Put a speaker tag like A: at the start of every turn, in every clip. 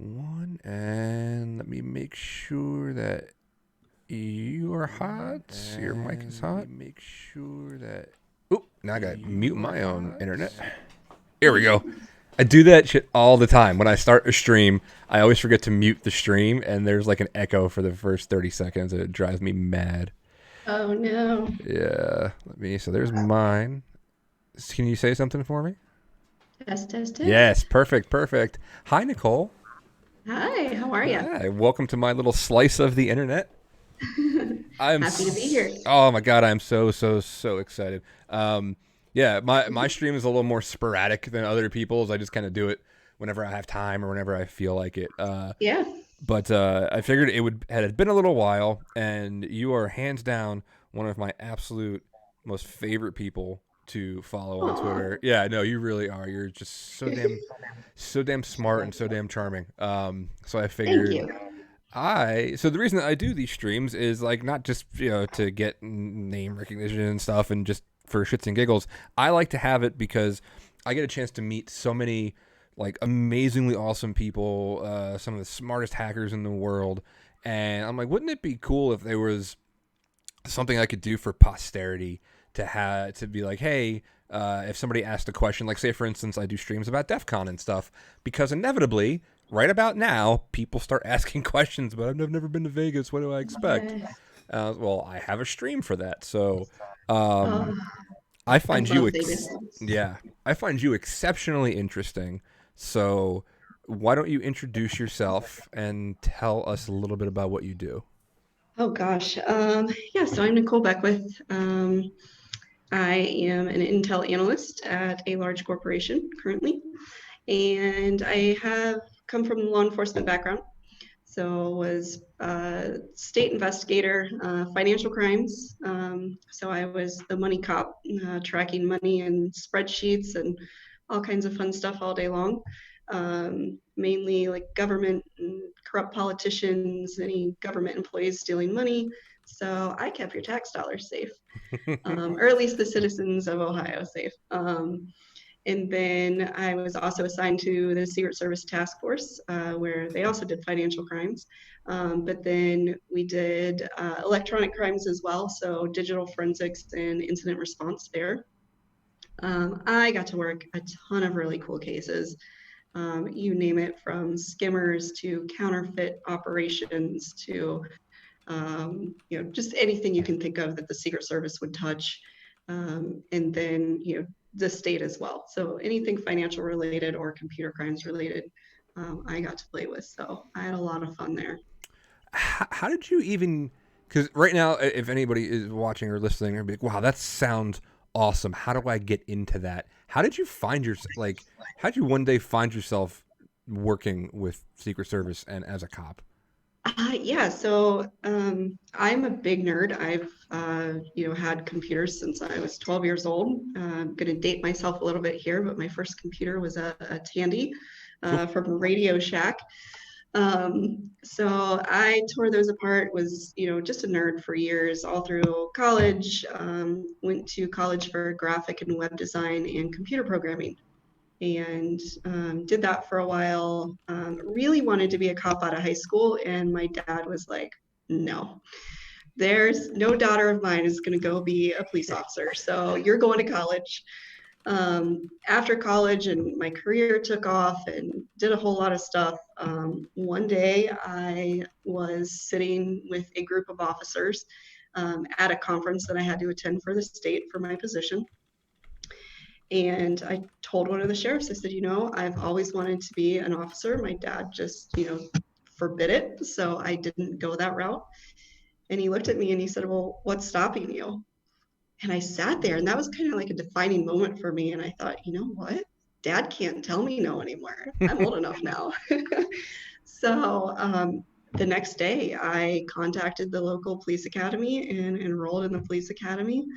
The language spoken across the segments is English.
A: One, and let me make sure that you are hot. Your mic is hot. Make sure that. Oop! Now I gotta mute my own internet. Here we go. I do that shit all the time. When I start a stream, I always forget to mute the stream, and there's like an echo for the first 30 seconds, and it drives me mad.
B: Oh no.
A: Yeah. So there's mine. Can you say something for me?
B: Test, test, test.
A: Yes. Perfect. Hi, Nicole.
B: Hi, how are you?
A: Hi. Welcome to my little slice of the internet.
B: Happy to be here.
A: Oh my god, I'm so excited. Yeah, my stream is a little more sporadic than other people's. I just kind of do it whenever I have time or whenever I feel like it.
B: Yeah.
A: But I figured it would had been a little while, and you are hands down one of my absolute most favorite people to follow on
B: Aw.
A: Twitter. Yeah, no, you really are. You're just so damn smart and so damn charming. So I
B: Thank
A: figured
B: you.
A: so the reason that I do these streams is like not just to get name recognition and stuff and just for shits and giggles. I like to have it because I get a chance to meet so many like amazingly awesome people, some of the smartest hackers in the world, and I'm like, wouldn't it be cool if there was something I could do for posterity to have to be like, hey, if somebody asked a question, like say for instance, I do streams about DEF CON and stuff, because inevitably, right about now, people start asking questions. But I've never been to Vegas. What do I expect?
B: Yes.
A: Well, I have a stream for that. So,
B: Oh,
A: um, I
B: I
A: find you,
B: love Vegas.
A: yeah, I find you exceptionally interesting. So, why don't you introduce yourself and tell us a little bit about what you do?
B: Oh gosh. Yeah, so I'm Nicole Beckwith. I am an Intel Analyst at a large corporation currently, and I have come from a law enforcement background. So was a state investigator, financial crimes. So I was the money cop, tracking money and spreadsheets and all kinds of fun stuff all day long. Mainly like government and corrupt politicians, any government employees stealing money. So I kept your tax dollars safe, or at least the citizens of Ohio safe. And then I was also assigned to the Secret Service Task Force, where they also did financial crimes. But then we did electronic crimes as well, so digital forensics and incident response there. I got to work a ton of really cool cases. You name it, from skimmers to counterfeit operations to just anything you can think of that the Secret Service would touch. And then, the state as well. So anything financial related or computer crimes related, I got to play with. So I had a lot of fun there.
A: How did you even? Because right now, if anybody is watching or listening, they're be like, "Wow, that sounds awesome. How do I get into that?" How did you find your like? How did you one day find yourself working with Secret Service and as a cop?
B: Yeah, so I'm a big nerd. I've had computers since I was 12 years old. I'm gonna date myself a little bit here, but my first computer was a Tandy
A: Cool.
B: from Radio Shack. So I tore those apart, was, just a nerd for years, all through college. Went to college for graphic and web design and computer programming, and did that for a while. Really wanted to be a cop out of high school, and my dad was like, no, there's no daughter of mine is going to go be a police officer. So you're going to college. After college and my career took off and did a whole lot of stuff, one day I was sitting with a group of officers at a conference that I had to attend for the state for my position. And I told one of the sheriffs, I said, I've always wanted to be an officer. My dad just, forbid it. So I didn't go that route. And he looked at me and he said, well, what's stopping you? And I sat there, and that was kind of like a defining moment for me. And I thought, you know what? Dad can't tell me no anymore. I'm old enough now. So the next day, I contacted the local police academy and enrolled in the police academy.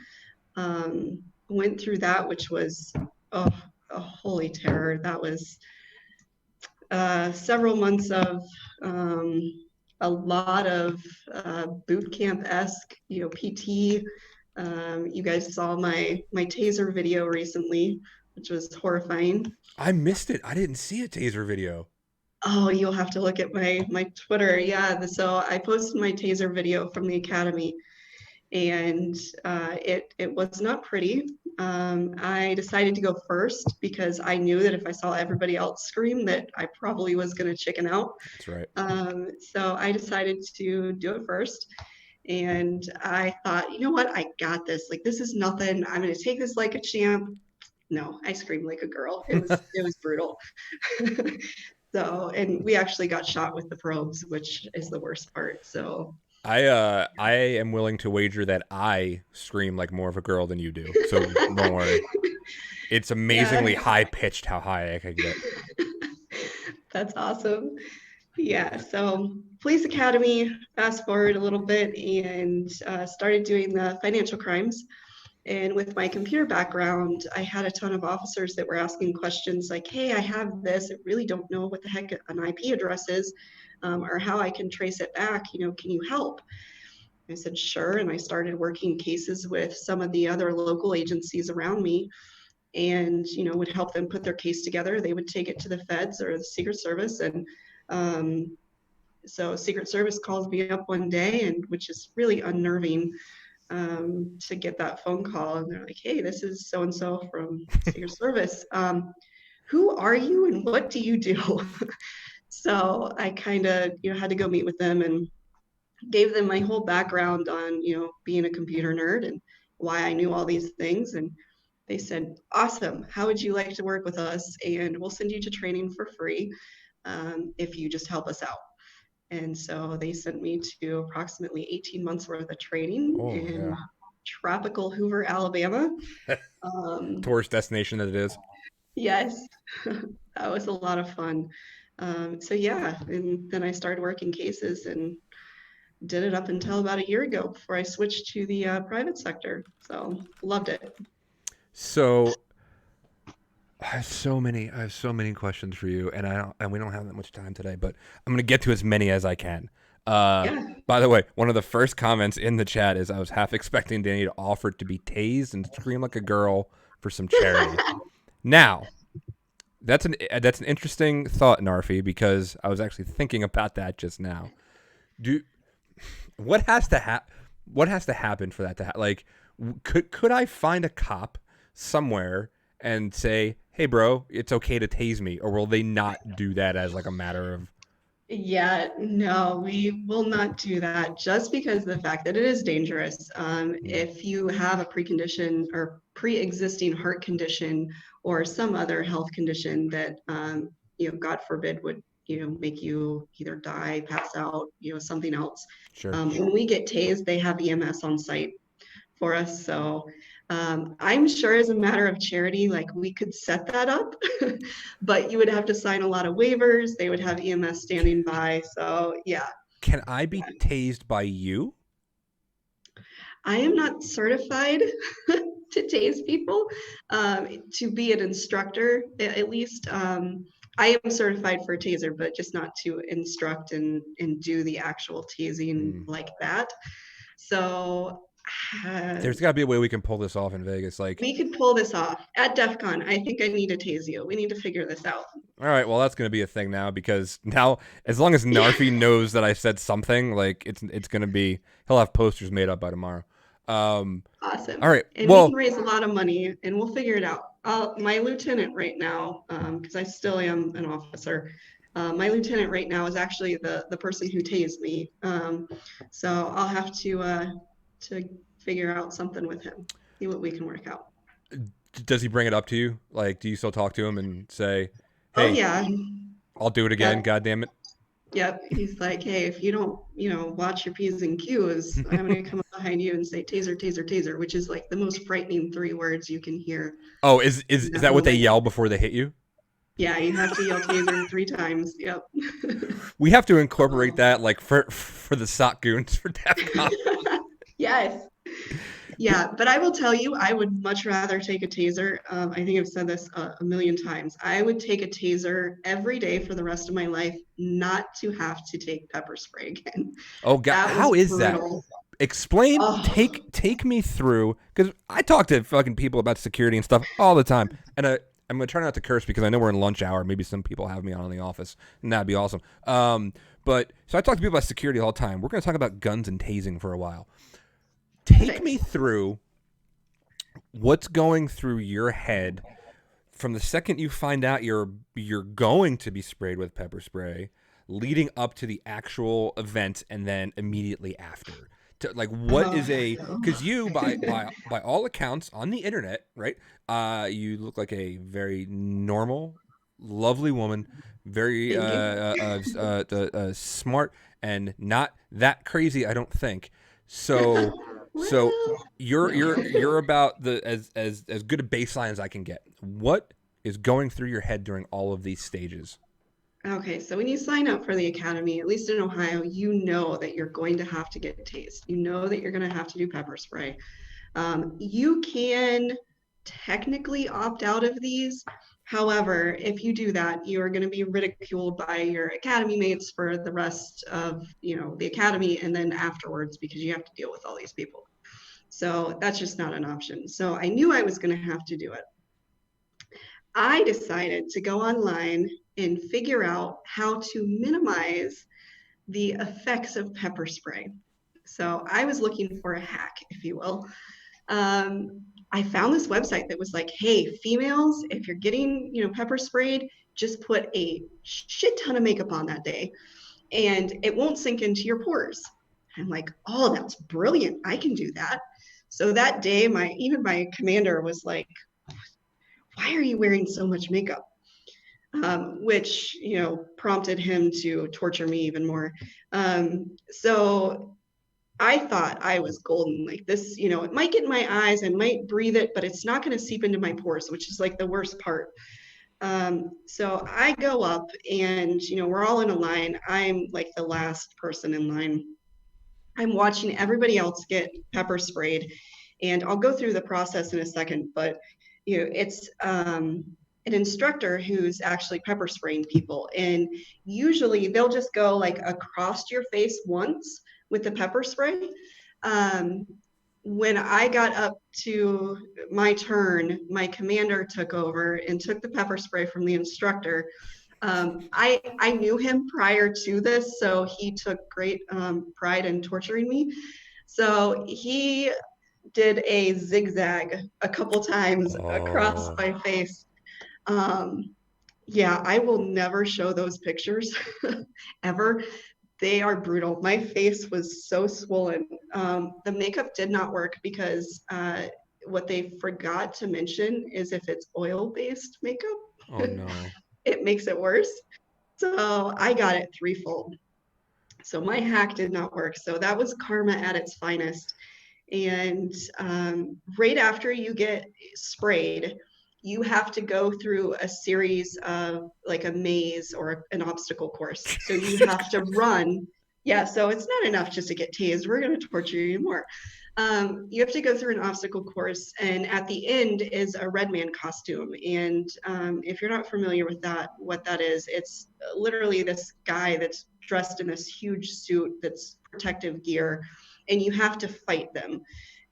B: Went through that, which was oh, a holy terror. That was several months of a lot of boot camp esque, PT. You guys saw my taser video recently, which was horrifying.
A: I missed it. I didn't see a taser video.
B: Oh, you'll have to look at my Twitter. Yeah, so I posted my taser video from the academy, and it was not pretty. I decided to go first because I knew that if I saw everybody else scream, that I probably was going to chicken out.
A: That's right.
B: So I decided to do it first. And I thought, you know what? I got this. Like, this is nothing. I'm going to take this like a champ. No, I screamed like a girl. It was brutal. So, and we actually got shot with the probes, which is the worst part. So,
A: I am willing to wager that I scream like more of a girl than you do. So don't worry. It's amazingly
B: yeah,
A: high pitched how high I can get.
B: that's awesome. Yeah, so police academy, fast forward a little bit, and started doing the financial crimes. And with my computer background, I had a ton of officers that were asking questions like, hey, I have this, I really don't know what the heck an IP address is, or how I can trace it back, can you help? I said, sure. And I started working cases with some of the other local agencies around me and, would help them put their case together. They would take it to the feds or the Secret Service. And so Secret Service calls me up one day, and which is really unnerving to get that phone call. And they're like, hey, this is so-and-so from Secret Service. Who are you and what do you do? So I kind of, had to go meet with them and gave them my whole background on, being a computer nerd and why I knew all these things. And they said, awesome. How would you like to work with us? And we'll send you to training for free if you just help us out. And so they sent me to approximately 18 months worth of training in tropical Hoover, Alabama.
A: Tourist destination that it is.
B: Yes, that was a lot of fun. So yeah, and then I started working cases and did it up until about a year ago before I switched to the private sector. So loved it.
A: So I have so many questions for you, and we don't have that much time today, but I'm gonna get to as many as I can.
B: Yeah.
A: By the way, one of the first comments in the chat is I was half expecting Danny to offer to be tased and scream like a girl for some charity. Now, that's an interesting thought, Narfi, because I was actually thinking about that just now. What has to happen for that to happen? Like, could I find a cop somewhere and say, hey, bro, it's okay to tase me? Or will they not do that as like a matter of...
B: Yeah, no, we will not do that just because of the fact that it is dangerous. If you have a precondition or pre-existing heart condition or some other health condition that, God forbid, would, make you either die, pass out, something else.
A: Sure.
B: When we get tased, they have EMS on site for us. So I'm sure as a matter of charity, like we could set that up, but you would have to sign a lot of waivers. They would have EMS standing by. So yeah.
A: Can I be tased by you?
B: I am not certified to tase people. To be an instructor, at least, I am certified for a taser, but just not to instruct and do the actual tasing like that. So
A: there's got to be a way we can pull this off in Vegas. Like,
B: we could pull this off at DEF CON. I think I need to tase you. We need to figure this out.
A: All right, well, that's going to be a thing now, because now, as long as Narfi knows that I said something, like it's going to be, he'll have posters made up by tomorrow.
B: Awesome.
A: All right.
B: And
A: well,
B: we can raise a lot of money and we'll figure it out. My lieutenant right now, because I still am an officer, my lieutenant right now is actually the person who tased me. So I'll have to figure out something with him, see what we can work out.
A: Does he bring it up to you? Like, do you still talk to him and say, hey,
B: oh, yeah,
A: I'll do it again,
B: yep.
A: God damn it?
B: Yep. He's like, hey, if you don't, watch your P's and Q's, I'm going to come up behind you and say taser, taser, taser, which is like the most frightening 3 words you can hear.
A: Oh, is that what they yell before they hit you?
B: Yeah, you have to yell taser 3 times. Yep.
A: We have to incorporate that, like, for the SOC goons for DEF CON.
B: Yes. Yeah, but I will tell you, I would much rather take a taser. I think I've said this a million times. I would take a taser every day for the rest of my life, not to have to take pepper spray again.
A: Oh God, how is brutal. That? Explain. Oh. Take me through, because I talk to fucking people about security and stuff all the time, and I'm gonna try not to curse because I know we're in lunch hour. Maybe some people have me on in the office, and that'd be awesome. But so I talk to people about security all the time. We're gonna talk about guns and tasing for a while. Take me
B: Perfect.
A: through what's going through your head from the second you find out you're going to be sprayed with pepper spray, leading up to the actual event, and then immediately after. Like, what
B: Oh,
A: is a
B: so
A: because you by all accounts on the internet, right? You look like a very normal, lovely woman, very
B: thank you.
A: smart and not that crazy. I don't think so. So
B: Well, no.
A: you're about the as good a baseline as I can get. What is going through your head during all of these stages?
B: Okay, so when you sign up for the academy, at least in Ohio, you know that you're going to have to get tased. You know that you're going to have to do pepper spray. You can technically opt out of these. However, if you do that, you are going to be ridiculed by your academy mates for the rest of, the academy and then afterwards because you have to deal with all these people. So that's just not an option. So I knew I was going to have to do it. I decided to go online and figure out how to minimize the effects of pepper spray. So I was looking for a hack, if you will. I found this website that was like, hey, females, if you're getting, pepper sprayed, just put a shit ton of makeup on that day and it won't sink into your pores. I'm like, oh, that's brilliant. I can do that. So that day, my commander was like, why are you wearing so much makeup? Which prompted him to torture me even more. So I thought I was golden. Like this, it might get in my eyes, I might breathe it, but it's not going to seep into my pores, which is like the worst part. So I go up and, we're all in a line. I'm like the last person in line. I'm watching everybody else get pepper sprayed, and I'll go through the process in a second, but it's an instructor who's actually pepper spraying people, and usually they'll just go like across your face once with the pepper spray. Um, when I got up to my turn, my commander took over and took the pepper spray from the instructor. I knew him prior to this, so he took great pride in torturing me. So he did a zigzag a couple times across
A: Oh,
B: my face. Um, yeah, I will never show those pictures ever. They are brutal. My face was so swollen. The makeup did not work because what they forgot to mention is if it's oil-based
A: oh
B: makeup,
A: no.
B: it makes it worse. So I got it threefold. So my hack did not work. So that was karma at its finest. And right after you get sprayed, you have to go through a series of like a maze or an obstacle course. So you have to run. Yeah, so it's not enough just to get tased. We're going to torture you more. You have to go through an obstacle course, and at the end is a red man costume. And if you're not familiar with that, what that is, it's literally this guy that's dressed in this huge suit that's protective gear, and you have to fight them.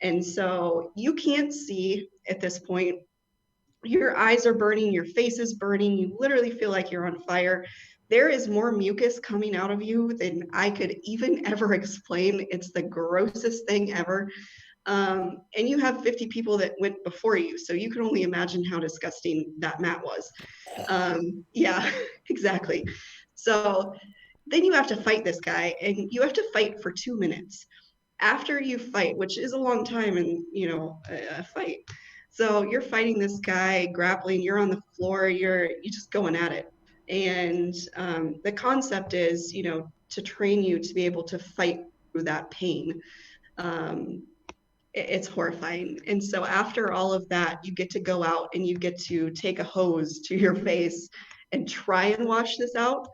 B: And so you can't see at this point. Your eyes are burning, your face is burning, you literally feel like you're on fire. There is more mucus coming out of you than I could even ever explain. It's the grossest thing ever. And you have 50 people that went before you, so you can only imagine how disgusting that mat was. Yeah, exactly. So then you have to fight this guy, and you have to fight for 2 minutes. After you fight, which is a long time in a fight, so you're fighting this guy, grappling, you're on the floor, you just going at it. And the concept is to train you to be able to fight through that pain. um, it's horrifying. And so after all of that, you get to go out and you get to take a hose to your face and try and wash this out.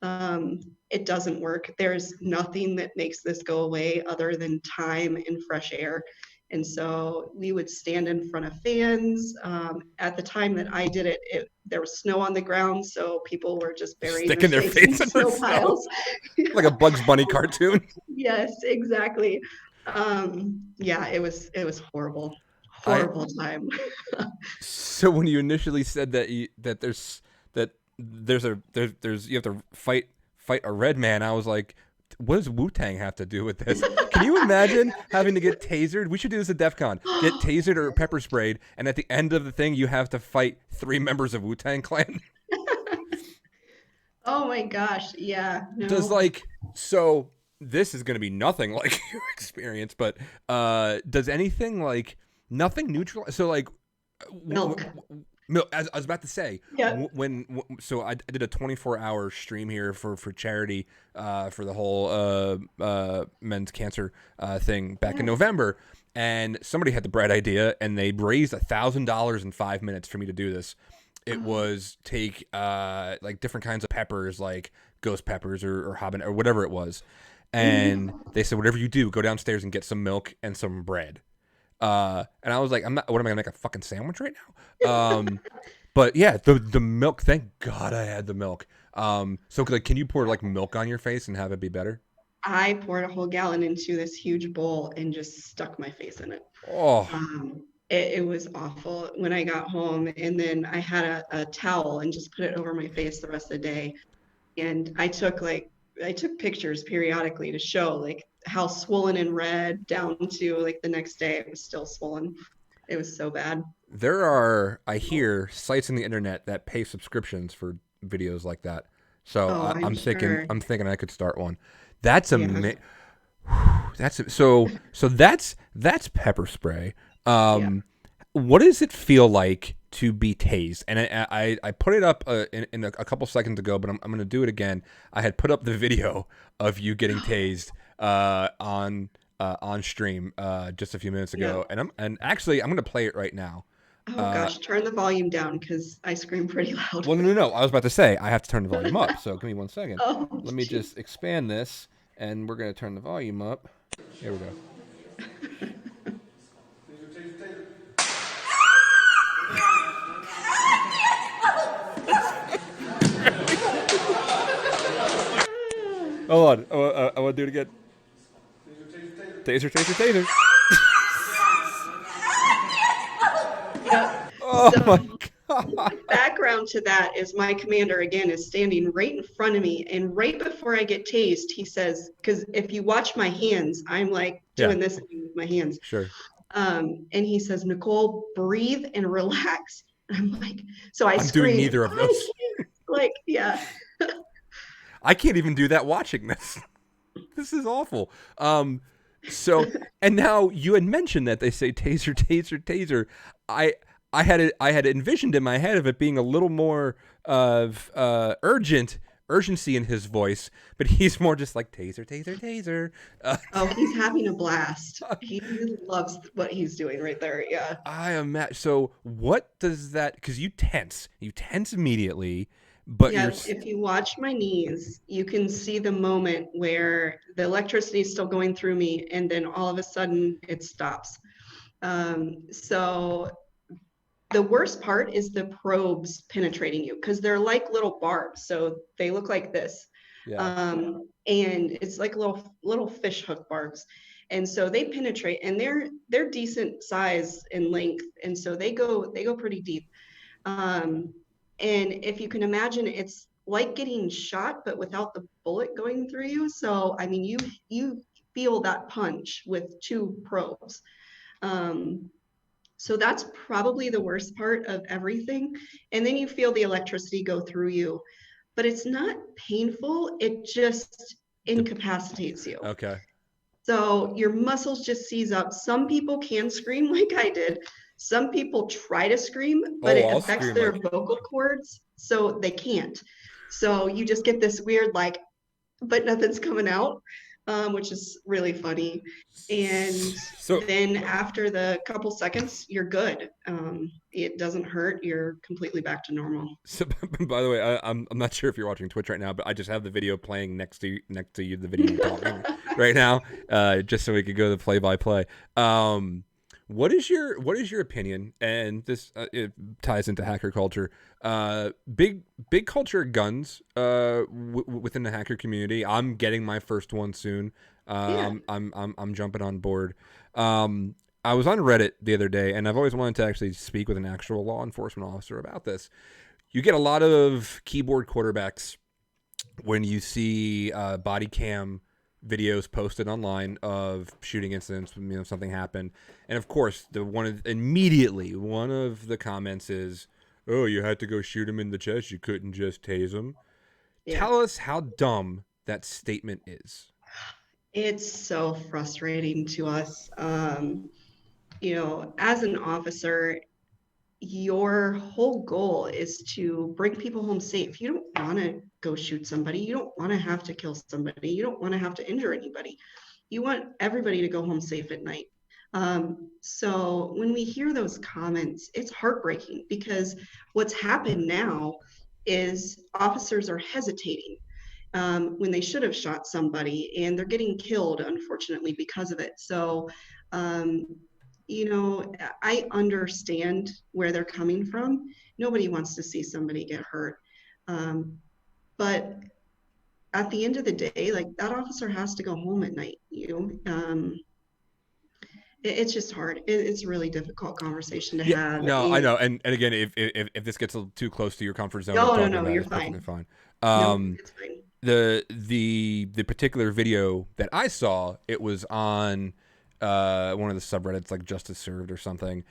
B: Um, it doesn't work. There's nothing that makes this go away other than time and fresh air. And so we would stand in front of fans. At the time that I did it, there was snow on the ground, so people were just burying their
A: Sticking their
B: face in
A: face under
B: snow
A: snow
B: piles.
A: like a Bugs Bunny cartoon.
B: Yes, exactly. Yeah, it was horrible,
A: I
B: horrible time.
A: so when you initially said that there's you have to fight a red man, I was like, what does Wu-Tang have to do with this? Can you imagine having to get tasered? We should do this at DEF CON. Get tasered or pepper sprayed, and at the end of the thing, you have to fight 3 members of Wu-Tang Clan.
B: Oh my gosh. Yeah.
A: Does
B: No.
A: like so this is going to be nothing like your experience, but does anything like nothing neutral? So like
B: Milk.
A: as I was about to say,
B: Yeah.
A: so I did a 24-hour stream here for charity for the whole men's cancer thing back in
B: Yeah.
A: November, and somebody had the bright idea, and they raised $1,000 in 5 minutes for me to do this. It
B: Oh.
A: was take like different kinds of peppers, like ghost peppers or habanero or whatever it was, and
B: Mhm.
A: they said whatever you do, go downstairs and get some milk and some bread. And I was like, I'm not. What am I gonna make a fucking sandwich right now? But yeah, the milk. Thank God I had the milk. So like, can you pour like milk on your face and have it be better?
B: I poured a whole gallon into this huge bowl and just stuck my face in it.
A: Oh,
B: It was awful when I got home, and then I had a towel and just put it over my face the rest of the day. And I took pictures periodically to show like how swollen and red down to like the next day it was still swollen. It was so bad.
A: there are I hear sites on the internet that pay subscriptions for videos like that. So
B: Oh, I'm sure.
A: I'm thinking I could start one. That's
B: Yeah.
A: that's pepper spray.
B: Yeah.
A: What does it feel like to be tased? And I put it up in a couple seconds ago, but I'm going to do it again. I had put up the video of you getting tased on stream just a few minutes
B: Yeah.
A: ago, and actually I'm going to play it right now.
B: Oh
A: Uh,
B: gosh, turn the volume down because I scream pretty loud.
A: well, no. I was about to say I have to turn the volume up. So give me 1 second.
B: Oh,
A: Let me
B: jeez.
A: just expand this, and we're going to turn the volume up. Here we go. Hold on. I want to do it again. Taser, taser, taser.
B: Yeah.
A: Oh
B: So
A: my god.
B: background to that is my commander again is standing right in front of me, and right before I get tased, he says, because if you watch my hands, I'm like
A: Yeah,
B: doing this thing with my hands.
A: sure.
B: And he says, Nicole, breathe and relax. And I'm like, so I
A: I'm doing
B: scream,
A: neither of
B: I
A: those.
B: can't. Like, yeah.
A: I can't even do that watching this. This is awful. So and now you had mentioned that they say taser, taser, taser. I I had envisioned in my head of it being a little more of urgency in his voice, but he's more just like taser, taser, taser.
B: Oh, he's having a blast. He loves what he's doing right there. Yeah.
A: I imagine. So what does that? Because you tense immediately, but
B: Yeah, if you watch my knees, you can see the moment where the electricity is still going through me, and then all of a sudden it stops. So the worst part is the probes penetrating you because they're like little barbs. So they look like this.
A: yeah.
B: And it's like little fish hook barbs. And so they penetrate, and they're decent size and length. And so they go pretty deep. Um, and if you can imagine, it's like getting shot, but without the bullet going through you. So I mean, you feel that punch with two probes. Um, so that's probably the worst part of everything. And then you feel the electricity go through you, but it's not painful. It just incapacitates you.
A: Okay.
B: So your muscles just seize up. Some people can scream like I did. Some people try to scream, but
A: Oh,
B: it
A: I'll
B: affects
A: scream
B: their
A: like.
B: vocal cords, so they can't. So you just get this weird, like, but nothing's coming out, which is really funny. And
A: So
B: then after the couple seconds, you're good. It doesn't hurt. You're completely back to normal.
A: So, by the way, I'm not sure if you're watching Twitch right now, but I just have the video playing next to you, the video you're talking right now, just so we could go to the play by play. What is your opinion? And this it ties into hacker culture. Big culture of guns within the hacker community. I'm getting my first one soon.
B: Yeah.
A: I'm jumping on board. I was on Reddit the other day, and I've always wanted to actually speak with an actual law enforcement officer about this. You get a lot of keyboard quarterbacks when you see body cam videos posted online of shooting incidents, something happened, and of course, immediately one of the comments is, "Oh, you had to go shoot him in the chest. You couldn't just tase him."
B: Yeah.
A: Tell us how dumb that statement is.
B: It's so frustrating to us. As an officer, your whole goal is to bring people home safe. You don't want to go shoot somebody. You don't want to have to kill somebody. You don't want to have to injure anybody. You want everybody to go home safe at night. So when we hear those comments, it's heartbreaking because what's happened now is officers are hesitating when they should have shot somebody, and they're getting killed, unfortunately, because of it. So, um, I understand where they're coming from. Nobody wants to see somebody get hurt. Um, but at the end of the day, like that officer has to go home at night. It's just hard. It's a really difficult conversation to
A: Yeah,
B: have.
A: no, I
B: And
A: know, and again, if this gets too close to your comfort zone of
B: no, no,
A: talking
B: no,
A: about it,
B: you're
A: it's perfectly
B: fine.
A: fine.
B: No,
A: Um,
B: it's fine.
A: the particular video that I saw, it was on one of the subreddits like Justice Served or something,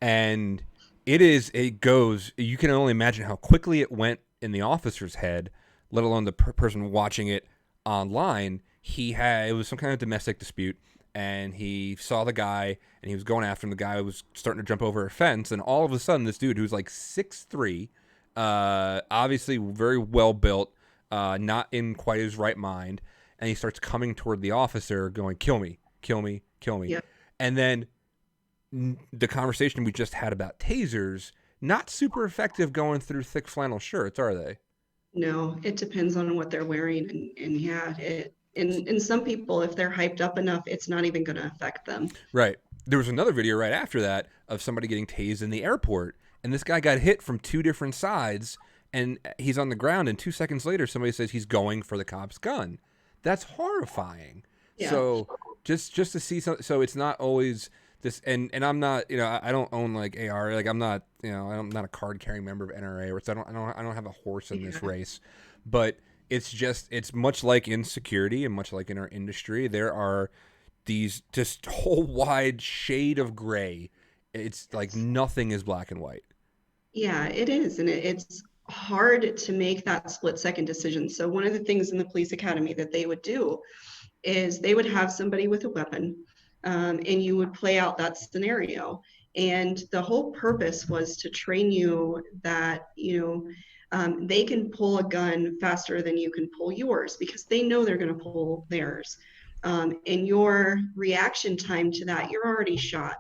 A: and it goes. You can only imagine how quickly it went in the officer's head, let alone the person watching it online. It was some kind of domestic dispute, and he saw the guy and he was going after him. The guy was starting to jump over a fence, and all of a sudden, this dude who's like 6'3", obviously very well built, not in quite his right mind, and he starts coming toward the officer, going, "Kill me, kill me, kill me,"
B: Yeah.
A: and then the conversation we just had about tasers, not super effective going through thick flannel shirts, are they?
B: No, it depends on what they're wearing, and yeah, and some people, if they're hyped up enough, it's not even going to affect them.
A: Right. There was another video right after that of somebody getting tased in the airport, and this guy got hit from two different sides, and he's on the ground, and 2 seconds later, somebody says he's going for the cop's gun. That's horrifying.
B: Yeah,
A: So just to see so it's not always this, and I'm not, I don't own like AR, like I'm not, I'm not a card carrying member of NRA, or so I don't have a horse in this
B: yeah,
A: race, but it's much like in security and much like in our industry, there are these just whole wide shade of gray. It's like nothing is black and white.
B: yeah, it is, and it's hard to make that split-second decision. So one of the things in the police academy that they would do is they would have somebody with a weapon, and you would play out that scenario. And the whole purpose was to train you that, they can pull a gun faster than you can pull yours because they know they're going to pull theirs. And your reaction time to that, you're already shot.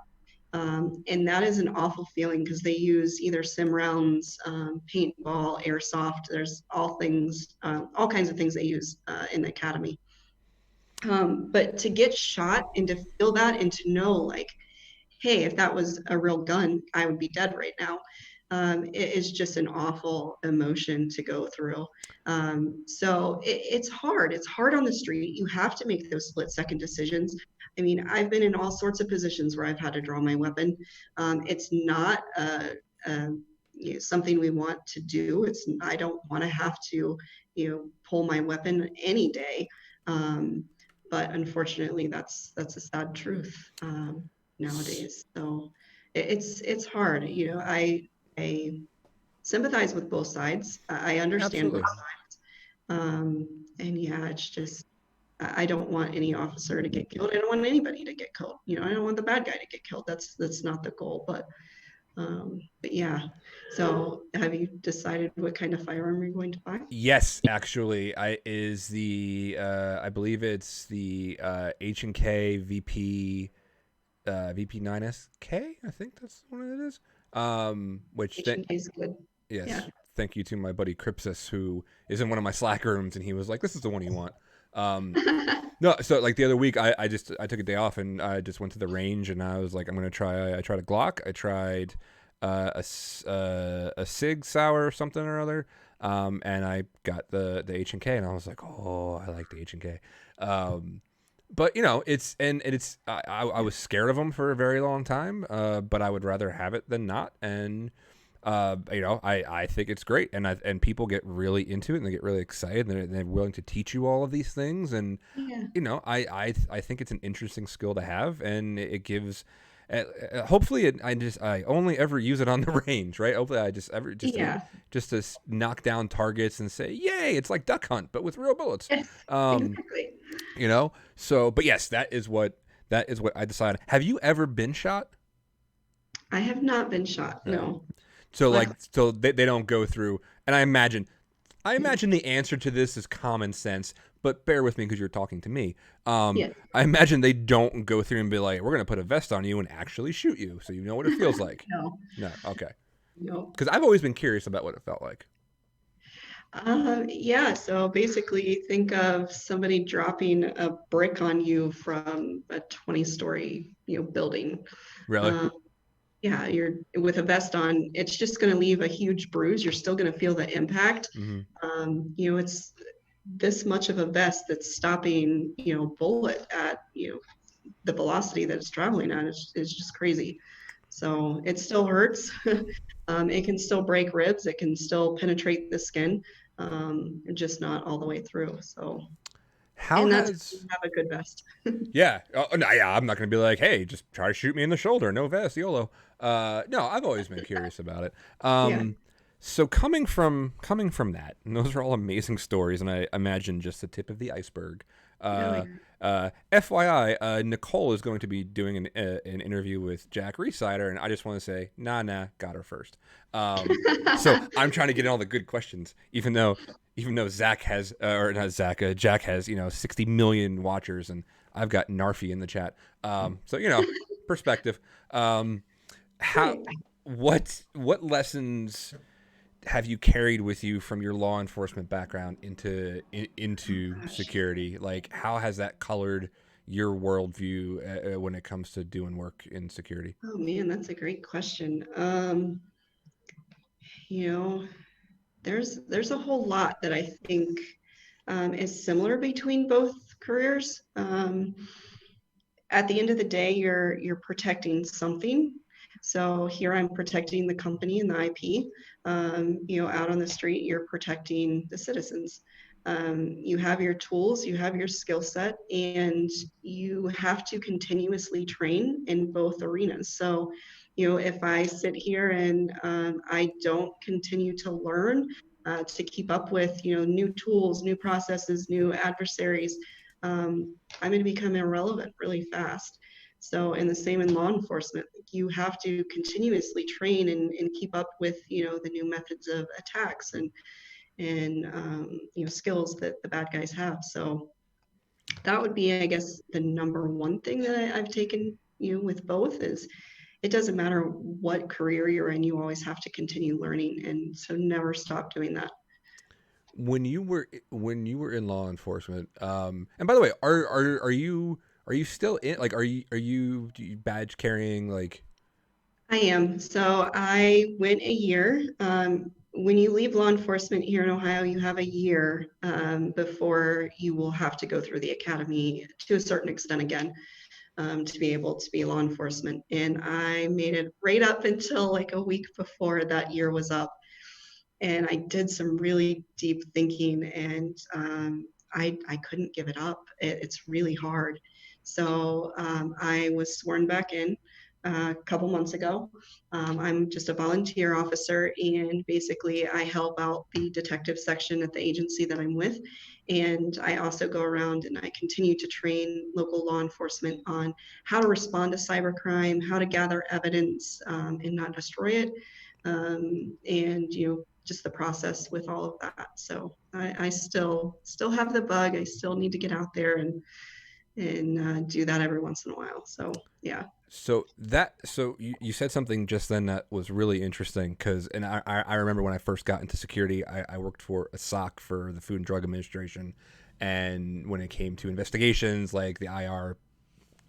B: And that is an awful feeling because they use either sim rounds, paintball, airsoft. There's all kinds of things they use in the academy. But to get shot and to feel that and to know, like, hey, if that was a real gun, I would be dead right now. It is just an awful emotion to go through. So it's hard. It's hard on the street. You have to make those split-second decisions. I mean, I've been in all sorts of positions where I've had to draw my weapon. It's not a something we want to do. I don't want to have to, pull my weapon any day. Um, but unfortunately, that's a sad truth nowadays. So it's hard. I sympathize with both sides. I understand both
A: Absolutely.
B: sides. And yeah, it's just I don't want any officer to get killed. I don't want anybody to get killed. I don't want the bad guy to get killed. That's not the goal. But yeah. So have you decided what kind of firearm you're going to buy?
A: Yes, actually, I believe it's the H&K VP 9SK. I think that's what it is. Which
B: H&K is good. Yeah.
A: yes, thank you to my buddy Cripsis, who is in one of my Slack rooms, and he was like, "This is the one you want." Um, no, so like the other week, I took a day off and I just went to the range, and I was like, I'm gonna try. I tried a Glock. I tried a Sig Sauer or something or other, and I got the H&K, and I was like, oh, I like the H&K. but it's I was scared of them for a very long time, but I would rather have it than not. And I think it's great, and people get really into it and they get really excited and they're willing to teach you all of these things. And
B: Yeah.
A: I think it's an interesting skill to have, and it gives. Hopefully, I only ever use it on the range, right? Hopefully, I just ever
B: Yeah.
A: just to knock down targets and say, "Yay!" It's like Duck Hunt, but with real bullets.
B: Yes.
A: Um,
B: Exactly.
A: So, but yes, that is what I decided. Have you ever been shot?
B: I have not been shot.
A: Yeah.
B: No.
A: So
B: My,
A: like, so they don't go through. And I imagine the answer to this is common sense, but bear with me because you're talking to me.
B: yeah.
A: I imagine they don't go through and be like, "We're gonna put a vest on you and actually shoot you, so you know what it feels like."
B: No.
A: No, okay.
B: No.
A: Because I've always been curious about what it felt like.
B: Yeah, so basically think of somebody dropping a brick on you from a 20-story, building.
A: Really?
B: Um, yeah, you're with a vest on, it's just going to leave a huge bruise. You're still going to feel the impact.
A: Mm-hmm.
B: It's this much of a vest that's stopping, bullet at, the velocity that it's traveling at is just crazy. So it still hurts. It can still break ribs. It can still penetrate the skin, just not all the way through. So,
A: How
B: and that's if you
A: has
B: have a good vest.
A: Yeah. No, yeah, I'm not going to be like, hey, just try to shoot me in the shoulder. No vest, YOLO. No, I've always been curious about it.
B: Yeah.
A: So coming from that, and those are all amazing stories, and I imagine just the tip of the iceberg.
B: Oh,
A: Uh,
B: yeah.
A: FYI, Nicole is going to be doing an interview with Jack Resider, and I just want to say, nah, got her first. So I'm trying to get in all the good questions, even though Zach has, or not Zach, Jack has 60 million watchers, and I've got Narfi in the chat. So perspective. How
B: Right.
A: what lessons have you carried with you from your law enforcement background into
B: Gosh.
A: security? Like, how has that colored your worldview when it comes to doing work in security?
B: Oh man, that's a great question. You know, there's a whole lot that I think is similar between both careers. At the end of the day, you're protecting something. So here I'm protecting the company and the IP. Out on the street, you're protecting the citizens. You have your tools, you have your skill set, and you have to continuously train in both arenas. So, if I sit here and I don't continue to learn to keep up with, new tools, new processes, new adversaries, I'm going to become irrelevant really fast. So, and the same in law enforcement, you have to continuously train and keep up with, the new methods of attacks and skills that the bad guys have. So that would be, I guess, the number one thing that I've taken, with both is it doesn't matter what career you're in, you always have to continue learning. And so never stop doing that.
A: When you were in law enforcement, and by the way, are you still in, like, do you badge carrying, like?
B: I am. So I went a year. When you leave law enforcement here in Ohio, you have a year before you will have to go through the academy to a certain extent again to be able to be law enforcement. And I made it right up until like a week before that year was up. And I did some really deep thinking, and I couldn't give it up. It's really hard. So I was sworn back in a couple months ago. I'm just a volunteer officer, and basically I help out the detective section at the agency that I'm with. And I also go around and I continue to train local law enforcement on how to respond to cybercrime, how to gather evidence and not destroy it. And just the process with all of that. So I still have the bug. I still need to get out there and do that every once in a while. So yeah.
A: So you said something just then that was really interesting, because and I remember when I first got into security, I worked for a SOC for the Food and Drug Administration, and when it came to investigations, like the IR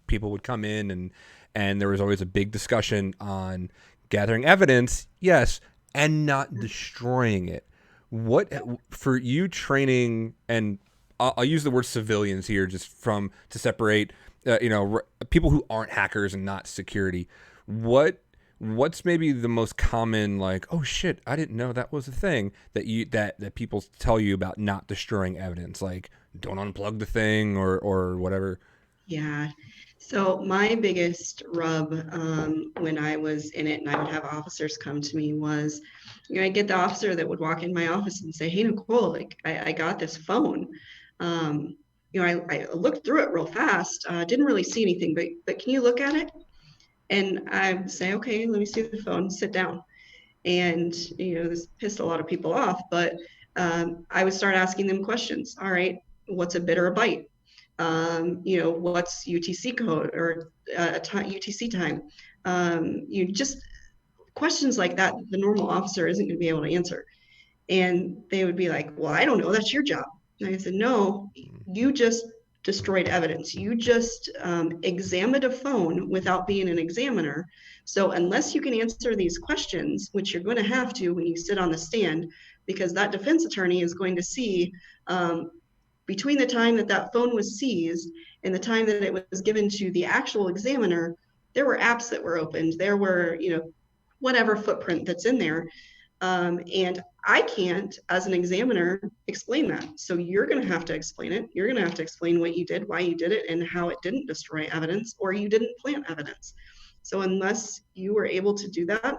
A: people would come in, and there was always a big discussion on gathering evidence, yes, and not destroying it. What for you training, and I'll use the word civilians here just from to separate people who aren't hackers and not security. What what's maybe the most common, like, oh shit, I didn't know that was a thing that that people tell you about not destroying evidence, like don't unplug the thing or whatever.
B: Yeah. So my biggest rub when I was in it and I would have officers come to me was, I get the officer that would walk in my office and say, "Hey, Nicole, like I got this phone. Um, I looked through it real fast. Didn't really see anything, but can you look at it?" And I would say, "Okay, let me see the phone. Sit down." And this pissed a lot of people off, but I would start asking them questions. All right, what's a bit or a byte? What's UTC code or UTC time? You just questions like that the normal officer isn't going to be able to answer. And they would be like, "Well, I don't know, that's your job." And I said, "No, you just destroyed evidence. You just examined a phone without being an examiner. So unless you can answer these questions, which you're going to have to when you sit on the stand, because that defense attorney is going to see um, between the time that that phone was seized and the time that it was given to the actual examiner, there were apps that were opened. There were, whatever footprint that's in there. And I can't, as an examiner, explain that. So you're going to have to explain it. You're going to have to explain what you did, why you did it, and how it didn't destroy evidence or you didn't plant evidence. So unless you were able to do that,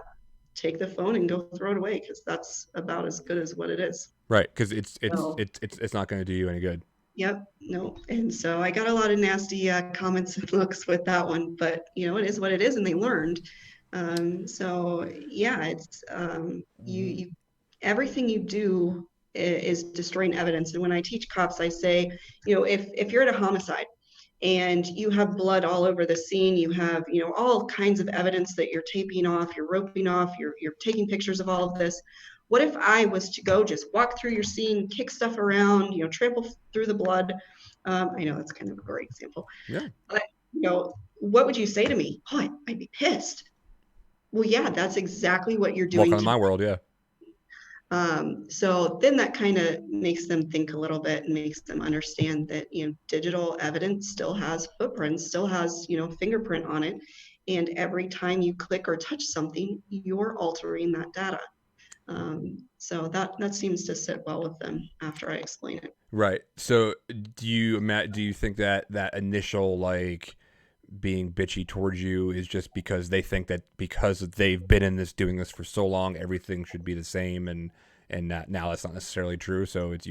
B: take the phone and go throw it away, because that's about as good as what it is.
A: Right, because
B: So,
A: it's not going to do you any good.
B: yep, no. And so I got a lot of nasty comments and looks with that one, but it is what it is, and they learned. So yeah, it's you everything you do is destroying evidence. And when I teach cops, I say, if you're at a homicide and you have blood all over the scene, you have all kinds of evidence that you're taping off, you're roping off, you're taking pictures of all of this. What if I was to go just walk through your scene, kick stuff around, trample through the blood? I know that's kind of a gory example,
A: Yeah,
B: but what would you say to me? Oh, I'd be pissed. Well, yeah, that's exactly what you're doing
A: welcome to
B: to.
A: my world. Yeah.
B: So then that kind of makes them think a little bit and makes them understand that digital evidence still has footprints, still has fingerprint on it, and every time you click or touch something, you're altering that data. So that seems to sit well with them after I explain it.
A: Right. So do you think that that initial, like, being bitchy towards you is just because they think that because they've been in this doing this for so long, everything should be the same, and that now that's not necessarily true. So it's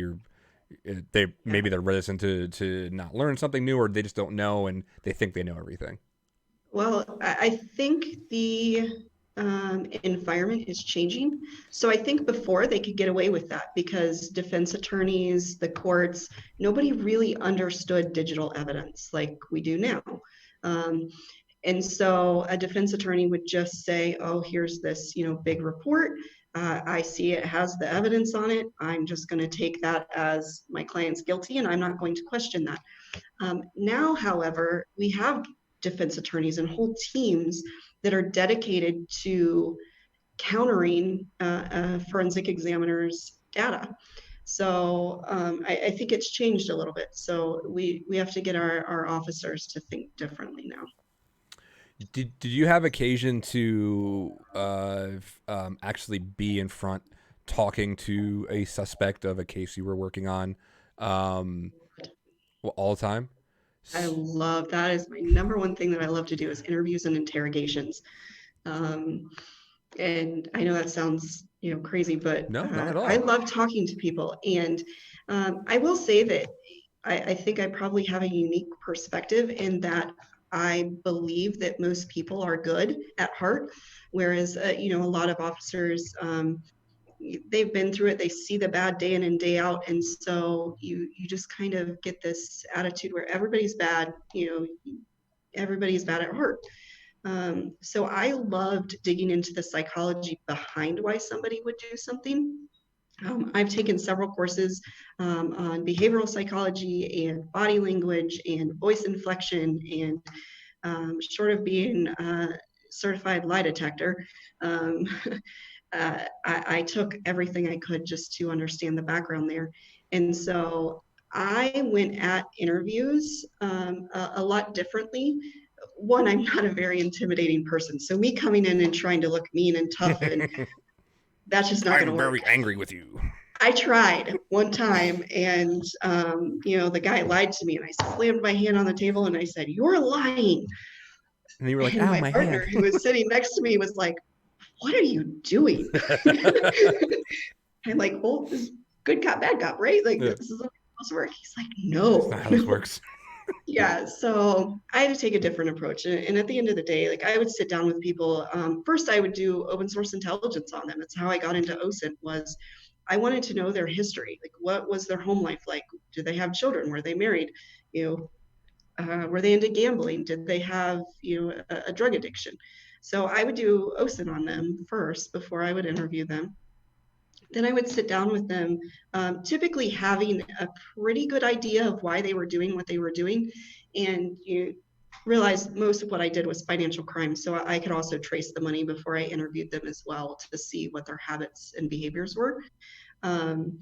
A: they
B: Yeah.
A: maybe they're reticent to not learn something new, or they just don't know and they think they know everything.
B: Well, I think the environment is changing. So I think before they could get away with that because defense attorneys, the courts, nobody really understood digital evidence like we do now. Um, and so a defense attorney would just say, "Oh, here's this, big report. I see it has the evidence on it. I'm just going to take that as my client's guilty, and I'm not going to question that." Now, however, we have defense attorneys and whole teams that are dedicated to countering forensic examiners' data. So I think it's changed a little bit. So we have to get our officers to think differently now.
A: Did you have occasion to actually be in front talking to a suspect of a case you were working on, um, all the time?
B: I love that is my number one thing that I love to do is interviews and interrogations. Um, and I know that sounds crazy, but
A: No, not at
B: I
A: all.
B: love talking to people. And I will say that I think I probably have a unique perspective in that I believe that most people are good at heart, whereas a lot of officers they've been through it, they see the bad day in and day out, and so you just kind of get this attitude where everybody's bad, everybody's bad at heart. So I loved digging into the psychology behind why somebody would do something. I've taken several courses on behavioral psychology and body language and voice inflection, and short of being a certified lie detector, um, I took everything I could just to understand the background there. And so I went at interviews a lot differently. One, I'm not a very intimidating person. So me coming in and trying to look mean and tough, and that's just not going to
A: I'm
B: work.
A: very angry with you.
B: I tried one time, and the guy lied to me, and I slammed my hand on the table and I said, "You're lying."
A: And you were like,
B: And
A: ow,
B: my
A: my
B: partner,
A: hand.
B: who was sitting next to me, was like, "What are you doing?" I'm like, "Well, this is good cop, bad cop, right? Like
A: Yeah,
B: this is how it's supposed to work." He's like,
A: that's
B: "No,
A: not how this
B: no."
A: works.
B: Yeah, so I had to take a different approach. And at the end of the day, like I would sit down with people. First, I would do open source intelligence on them. That's how I got into OSINT. Was I wanted to know their history. Like, what was their home life like? Did they have children? Were they married? You were they into gambling? Did they have a drug addiction? So I would do OSINT on them first before I would interview them. Then I would sit down with them, typically having a pretty good idea of why they were doing what they were doing. And you realize most of what I did was financial crime. So I could also trace the money before I interviewed them as well to see what their habits and behaviors were. Um,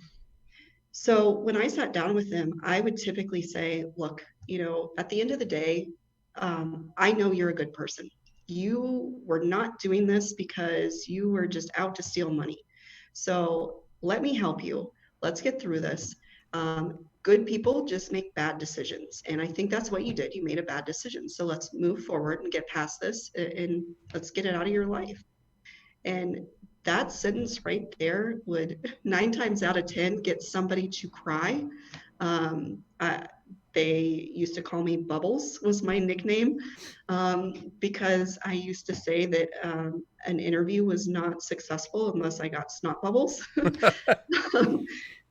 B: so when I sat down with them, I would typically say, look, at the end of the day, I know you're a good person. You were not doing this because you were just out to steal money. So let me help you. Let's get through this. Good people just make bad decisions. And I think that's what you did. You made a bad decision. So let's move forward and get past this and let's get it out of your life. And that sentence right there would 9 times out of 10 get somebody to cry. Um, I, they used to call me Bubbles was my nickname, because I used to say that an interview was not successful unless I got snot bubbles.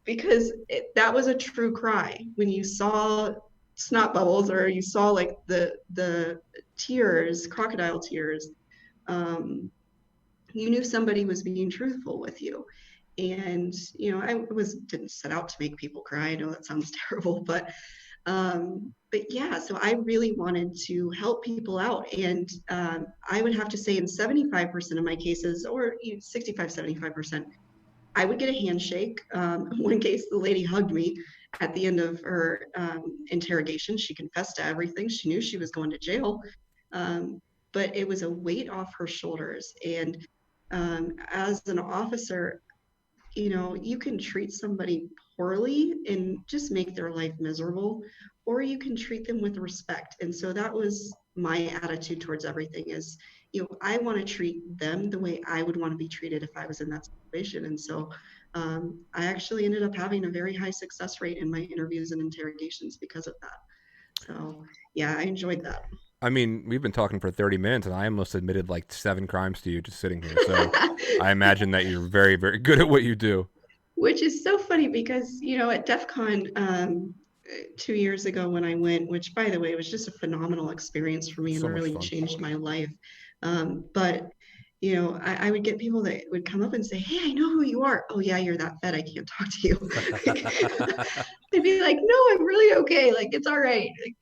B: Because that was a true cry when you saw snot bubbles or you saw like the tears, crocodile tears. Um, you knew somebody was being truthful with you. And I didn't set out to make people cry. I know that sounds terrible, but yeah, so I really wanted to help people out. And I would have to say in 75% of my cases, or 65, 75%, I would get a handshake. One case, the lady hugged me at the end of her interrogation. She confessed to everything. She knew she was going to jail, um, but it was a weight off her shoulders. And as an officer, you can treat somebody poorly and just make their life miserable, or you can treat them with respect. And so that was my attitude towards everything is, I want to treat them the way I would want to be treated if I was in that situation. And so I actually ended up having a very high success rate in my interviews and interrogations because of that. So yeah, I enjoyed that.
A: I mean, we've been talking for 30 minutes, and I almost admitted like 7 crimes to you just sitting here. So I imagine that you're very, very good at what you do.
B: Which is so funny because, at DEF CON 2 years ago when I went, which by the way, was just a phenomenal experience for me and
A: So much
B: really
A: fun.
B: changed my life. But, I would get people that would come up and say, "Hey, I know who you are." "Oh, yeah, you're that fed. I can't talk to you." I'd be like, "No, I'm really okay. Like, it's all right." Like,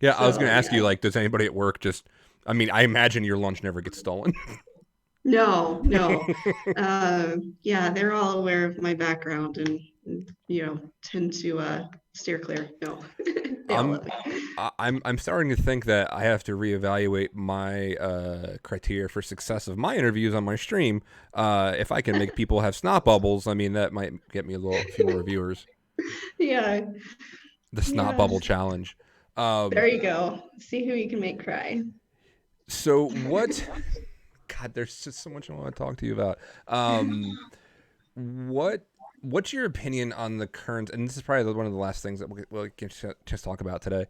A: Yeah, I was going
B: so,
A: to ask
B: yeah.
A: you, like, does anybody at work just, I mean, I imagine your lunch never gets stolen.
B: No, no. Yeah, they're all aware of my background and, tend to steer clear. No, they all
A: I'm
B: love me.
A: I'm starting to think that I have to reevaluate my criteria for success of my interviews on my stream. If I can make people have snot bubbles, I mean that might get me a few more viewers.
B: Yeah,
A: The snot
B: yeah.
A: bubble challenge.
B: There
A: Um,
B: you go. See who you can make cry.
A: so what? God, there's just so much I want to talk to you about. Um, what what's your opinion on the current? And this is probably one of the last things that we'll just talk about today.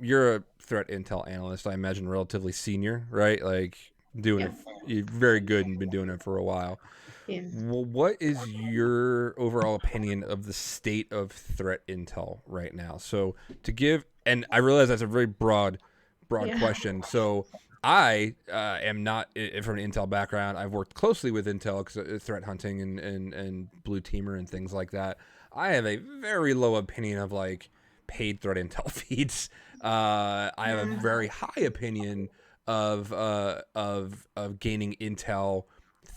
A: You're a threat intel analyst. I imagine relatively senior, right? Like doing
B: Yeah,
A: it. You're very good and been doing it for a while.
B: yeah,
A: Well, what is your overall opinion of the state of threat intel right now? So to give, and I realize that's a very broad
B: yeah,
A: question. So I am not from an intel background. I've worked closely with intel, threat hunting and blue teamer and things like that. I have a very low opinion of like paid threat intel feeds. I have a very high opinion of gaining intel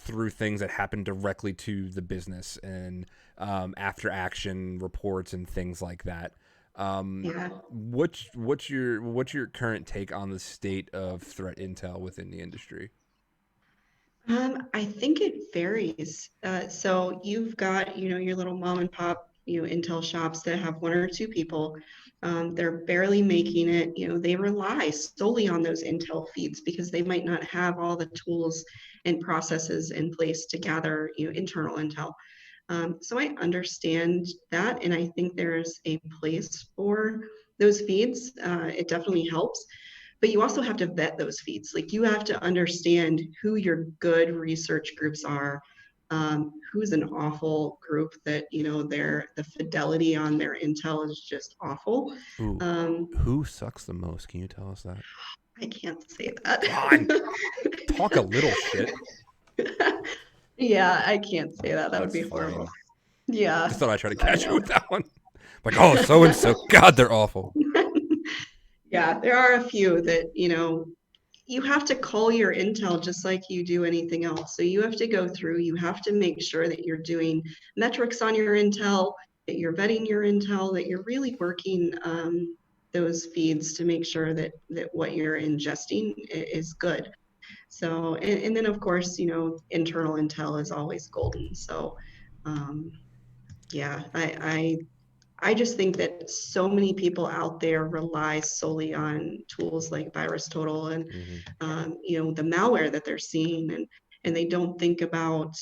A: through things that happen directly to the business and after action reports and things like that.
B: Yeah.
A: What's your current take on the state of threat intel within the industry?
B: I think it varies. So you've got, your little mom and pop, Intel shops that have one or two people. They're barely making it. They rely solely on those Intel feeds because they might not have all the tools and processes in place to gather, internal Intel. So I understand that, and I think there's a place for those feeds. It definitely helps, but you also have to vet those feeds. Like you have to understand who your good research groups are, who's an awful group that the fidelity on their intel is just awful.
A: Ooh,
B: Um,
A: who sucks the most? Can you tell us that?
B: I can't say that.
A: Come on, talk a little shit.
B: Yeah, I can't say that. That would
A: That's
B: be horrible.
A: fine.
B: Yeah,
A: Just thought I'd try to
B: I
A: catch you
B: know.
A: with that one. Like, oh, so and so. God, they're awful.
B: Yeah, there are a few that, you have to call your intel just like you do anything else. So you have to go through, you have to make sure that you're doing metrics on your intel, that you're vetting your intel, that you're really working those feeds to make sure that what you're ingesting is good. So, and then of course, internal intel is always golden. So, um, yeah, I just think that so many people out there rely solely on tools like VirusTotal and
A: Hmm.
B: the malware that they're seeing, and they don't think about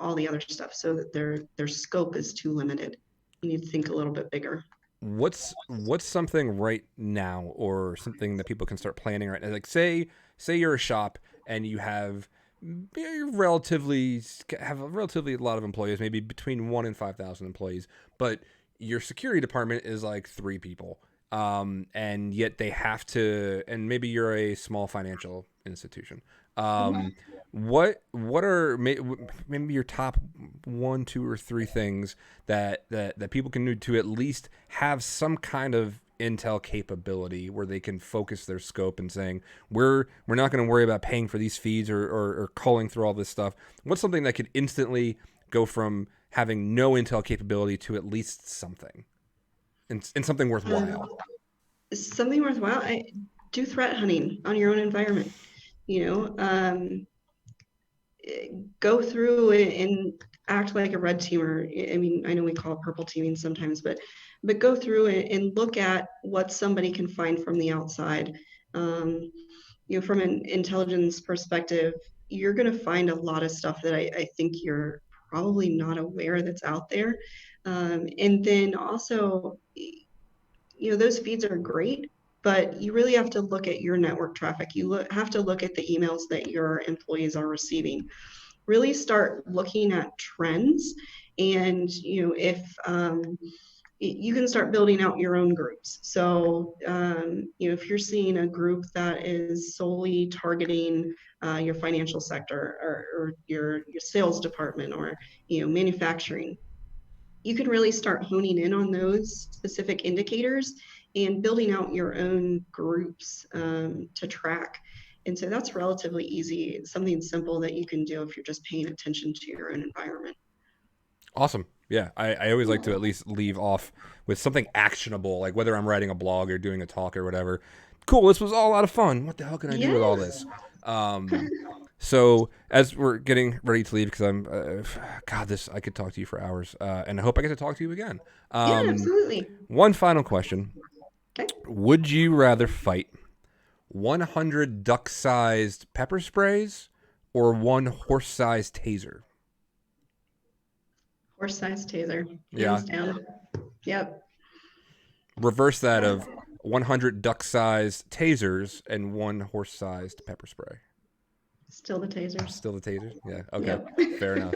B: all the other stuff, so that their scope is too limited. You need to think a little bit bigger.
A: What's something right now, or something that people can start planning right now? Like, say you're a shop and you you have a relatively lot of employees, maybe between 1 and 5,000 employees, but your security department is like 3 people, and yet they have to, and maybe you're a small financial institution. Um, what are maybe your top 1, 2, or 3 things that people can do to at least have some kind of intel capability where they can focus their scope and saying we're not going to worry about paying for these feeds or calling through all this stuff. What's something that could instantly go from having no intel capability to at least something, and something
B: Um,
A: worthwhile?
B: Something worthwhile. Do threat hunting on your own environment. You know, um, go through and act like a red teamer. I mean, I know we call it purple teaming sometimes, but go through and look at what somebody can find from the outside. Um, from an intelligence perspective, you're going to find a lot of stuff that I think you're probably not aware that's out there. And then also, those feeds are great, but you really have to look at your network traffic. Have to look at the emails that your employees are receiving. Really start looking at trends, and if you can start building out your own groups. So if you're seeing a group that is solely targeting your financial sector, or your sales department, or manufacturing, you can really start honing in on those specific indicators and building out your own groups to track. And so that's relatively easy. It's something simple that you can do if you're just paying attention to your own environment.
A: Awesome. Yeah, I always like to at least leave off with something actionable, like whether I'm writing a blog or doing a talk or whatever. Cool, this was all a lot of fun. What the hell can I do with all
B: Yes.
A: this? Um, so as we're getting ready to leave, because God, this I could talk to you for hours, and I hope I get to talk to you again.
B: Yeah,
A: Um,
B: absolutely.
A: one final question:
B: Okay.
A: would you rather fight 100 duck-sized pepper sprays or one horse-sized taser?
B: Horse-sized taser,
A: Yeah,
B: hands down. Yep.
A: reverse that of 100 duck-sized tasers and one horse-sized pepper spray.
B: Still the tasers.
A: Still the tasers? Yeah. Okay.
B: Yep.
A: Fair enough.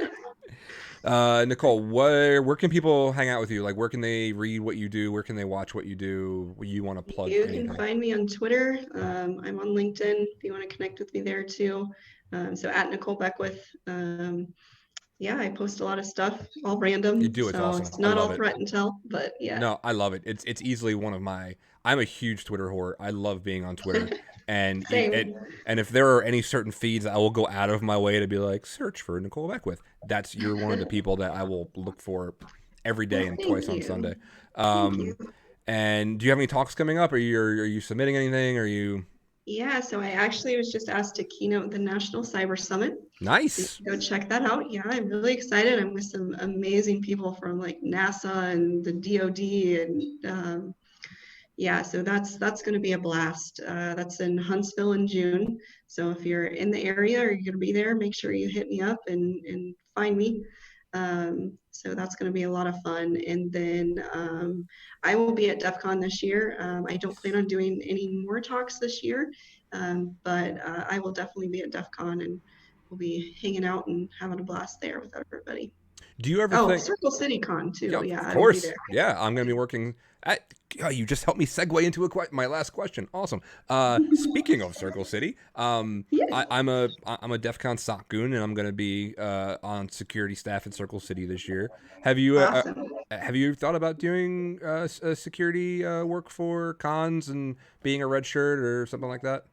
A: Nicole, where can people hang out with you? Like, where can they read what you do? Where can they watch what you do? You want to plug
B: You can
A: anything?
B: find me on Twitter. I'm on LinkedIn if you want to connect with me there too. So at Nicole Beckwith. Yeah, I post a lot of stuff, all
A: You
B: random.
A: do. It's
B: So
A: awesome.
B: it's
A: I
B: not
A: love
B: all
A: it.
B: threat intel, but yeah.
A: No, I love it. It's easily one of my. I'm a huge Twitter whore. I love being on Twitter. And
B: Same.
A: and if there are any certain feeds, I will go out of my way to be like, search for Nicole Beckwith. That's You're one of the people that I will look for every day
B: Well,
A: and twice
B: thank
A: on
B: you.
A: Sunday.
B: Thank you.
A: And do you have any talks coming up? Are you submitting anything? Are you
B: Yeah, so I actually was just asked to keynote the National Cyber Summit. So you
A: nice?
B: can go check that out. Yeah, I'm really excited. I'm with some amazing people from like NASA and the DoD and yeah, so that's going to be a blast. That's in Huntsville in June. So if you're in the area or you're going to be there, make sure you hit me up and find me. So that's going to be a lot of fun. And then I will be at DEF CON this year. I don't plan on doing any more talks this year, but I will definitely be at DEF CON and we'll be hanging out and having a blast there with everybody.
A: Do you ever
B: Oh,
A: think?
B: Circle City Con
A: Yeah,
B: too. Yeah,
A: of
B: I will be there.
A: course. Yeah, I'm going to be working at. Oh, you just helped me segue into my last question. Awesome. Speaking of Circle City,
B: Yeah,
A: I'm a DEF CON SOC goon, and I'm going to be on security staff in Circle City this year. Have you
B: awesome.
A: have you thought about doing security work for cons and being a red shirt or something like that?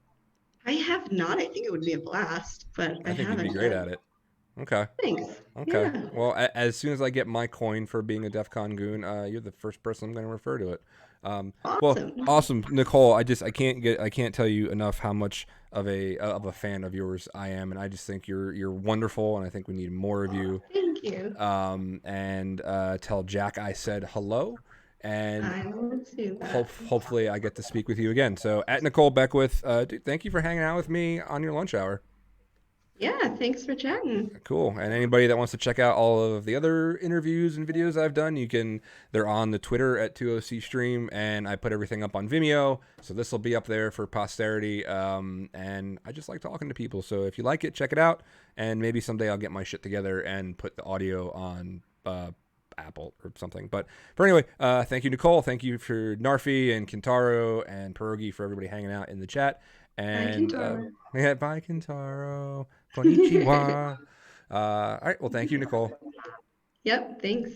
B: I have not. I think it would be a blast, but I
A: I think you'd be
B: haven't
A: great
B: yet.
A: at it. Okay.
B: Thanks.
A: Okay.
B: Yeah.
A: Well, as soon as I get my coin for being a DEF CON goon, you're the first person I'm going to refer to it. Well,
B: Awesome.
A: awesome, Nicole. I can't tell you enough how much of a fan of yours I am, and I just think you're wonderful, and I think we need more of
B: Aw,
A: you.
B: thank you.
A: And tell Jack I said hello, and
B: I will do that.
A: hopefully I get to speak with you again. So at Nicole Beckwith, dude, thank you for hanging out with me on your lunch hour.
B: Yeah, thanks for chatting.
A: Cool. And anybody that wants to check out all of the other interviews and videos I've done, they're on the Twitter at 2OC Stream, and I put everything up on Vimeo. So this will be up there for posterity. And I just like talking to people. So if you like it, check it out. And maybe someday I'll get my shit together and put the audio on Apple or something. But for anyway, thank you, Nicole. Thank you for Narfi and Kintaro and Pierogi for everybody hanging out in the chat.
B: Bye,
A: And
B: Kintara.
A: yeah, bye, Kintaro. Konnichiwa. All right. Well, thank you, Nicole.
B: Yep, thanks.